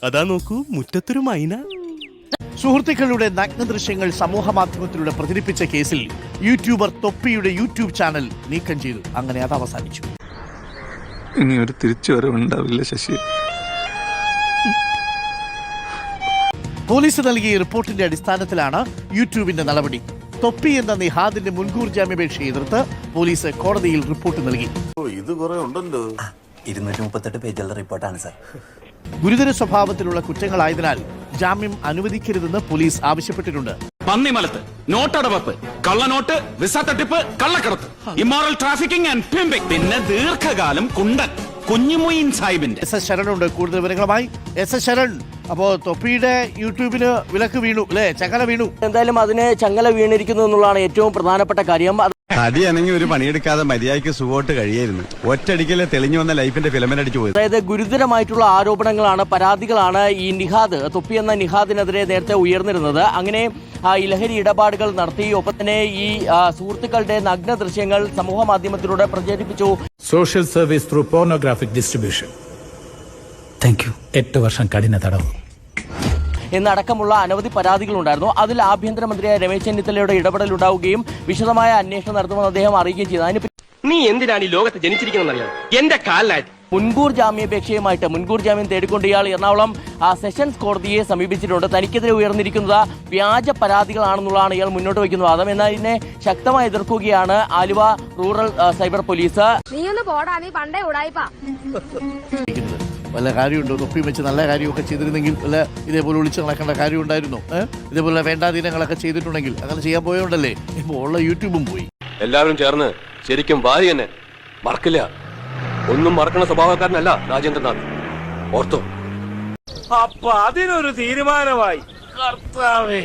അതാ നോക്കൂ, മുറ്റത്തൊരു മൈന. സുഹൃത്തുക്കളുടെ നഗ്ന ദൃശ്യങ്ങൾ സമൂഹ മാധ്യമത്തിലൂടെ പ്രചരിപ്പിച്ച കേസിൽ യൂട്യൂബർ തൊപ്പിയുടെ യൂട്യൂബ് ചാനൽ നീക്കം ചെയ്തു. അങ്ങനെ അത് അവസാനിച്ചു. ഇനി ഒരു തിരിച്ചുവരവുണ്ടാവില്ല ശശി. പോലീസ് നൽകിയ റിപ്പോർട്ടിന്റെ അടിസ്ഥാനത്തിലാണ് യൂട്യൂബിന്റെ നടപടി. തൊപ്പി എന്ന നിഹാദിന്റെ മുൻകൂർ ജാമ്യാപേക്ഷ എതിർത്ത് പോലീസ് കോടതിയിൽ റിപ്പോർട്ട് നൽകി. ഇത് കുറെ ഉണ്ടല്ലോ. 238 പേജുള്ള റിപ്പോർട്ടാണ് സാർ. ഗുരുതര സ്വഭാവത്തിലുള്ള കുറ്റങ്ങളായതിനാൽ ജാമ്യം അനുവദിക്കരുതെന്ന് പോലീസ് ആവശ്യപ്പെട്ടിട്ടുണ്ട്. പന്നിമലത്ത് നോട്ടടവപ്പ്, കള്ളനോട്ട്, വിസ തട്ടിപ്പ്, കള്ളക്കടത്ത്, ഇമ്മോറൽ ട്രാഫിക്കിംഗ് ആൻഡ് പിമ്പിംഗ്, പിന്നെ ദീർഘകാലം കുണ്ടൻ കുഞ്ഞുമൊയ്ൻ സാഹിബിന്റെ. എസ് ശരണുണ്ട് കൂടുതൽ വിവരങ്ങളുമായി. എസ് ശരൺ, അപ്പോ തൊപ്പിയുടെ യൂട്യൂബിന് വിലക്ക് വീണു അല്ലെ, ചങ്ങല വീണു. എന്തായാലും അതിന് ചങ്ങല വീണിരിക്കുന്നു എന്നുള്ളതാണ് ഏറ്റവും പ്രധാനപ്പെട്ട കാര്യം. തടിയാണെങ്കിൽ ഒരു പണിയെടുക്കാതെ മര്യാദയ്ക്ക് സുഖമായിട്ട് കഴിയായിരുന്നു. ഒറ്റയടിക്കല്ലേ തെളിഞ്ഞു വന്ന ലൈഫിന്റെ ഫിലമെന്റ് അടിച്ചു പോയത്. അതായത് ഗുരുതരമായിട്ടുള്ള ആരോപണങ്ങളാണ്, പരാതികളാണ് ഈ നിഹാദ്, തൊപ്പി എന്ന നിഹാദിനെതിരെ നേരത്തെ ഉയർന്നിരുന്നത്. അങ്ങനെ ഈ ലഹരി ഇടപാടുകൾ നടത്തി, ഒപ്പം തന്നെ ഈ സുഹൃത്തുക്കളുടെ നഗ്ന ദൃശ്യങ്ങൾ സമൂഹ മാധ്യമത്തിലൂടെ പ്രചരിപ്പിച്ചു. Social service through pornographic distribution. 8 വർഷം കഠിന തടവ് എന്നടക്കമുള്ള അനവധി പരാതികളുണ്ടായിരുന്നു. അതിൽ ആഭ്യന്തരമന്ത്രിയായ രമേശ് ചെന്നിത്തലയുടെ ഇടപെടൽ ഉണ്ടാവുകയും വിശദമായ അന്വേഷണം നടത്തുമെന്ന് അദ്ദേഹം അറിയുകയും ചെയ്തു. അതിന് നീ എന്തിനാണ് ഈ ലോകത്ത് ജനിച്ചിരിക്കുന്നറിയാം? എന്റെ കാലിലായിട്ട് മുൻകൂർ ജാമ്യാപേക്ഷയുമായിട്ട് മുൻകൂർ ജാമ്യം തേടിക്കൊണ്ട് ഇയാൾ എറണാകുളം സെഷൻസ് കോടതിയെ സമീപിച്ചിട്ടുണ്ട്. തനിക്കെതിരെ ഉയർന്നിരിക്കുന്നത് വ്യാജ പരാതികളാണെന്നുള്ളതാണ് ഇയാൾ മുന്നോട്ട് വയ്ക്കുന്ന വാദം. എന്നാൽ ഇതിനെ ശക്തമായി എതിർക്കുകയാണ് ആലുവ റൂറൽ സൈബർ പോലീസ്. വല്ല കാര്യമുണ്ടോ? തൊപ്പി വെച്ച് നല്ല കാര്യമൊക്കെ ചെയ്തിരുന്നെങ്കിൽ വല്ല ഇതേപോലെ ഒളിച്ച് നടക്കേണ്ട കാര്യം ഉണ്ടായിരുന്നു. ഇതേപോലെ വേണ്ടാധീനങ്ങളൊക്കെ ചെയ്തിട്ടുണ്ടെങ്കിൽ അങ്ങനെ ചെയ്യാൻ പോയോണ്ടല്ലേ ഇപ്പോൾ ഉള്ള യൂട്യൂബും പോയി. എല്ലാവരും ചേർന്ന് ശരിക്കും വാരി തന്നെ മറക്കില്ല. ഒന്നും മറക്കണ സ്വഭാവക്കാരനല്ല രാജേന്ദ്രനാഥ്, ഓർത്തോ. അപ്പൊ അതിനൊരു തീരുമാനമായി. കർത്താവേ.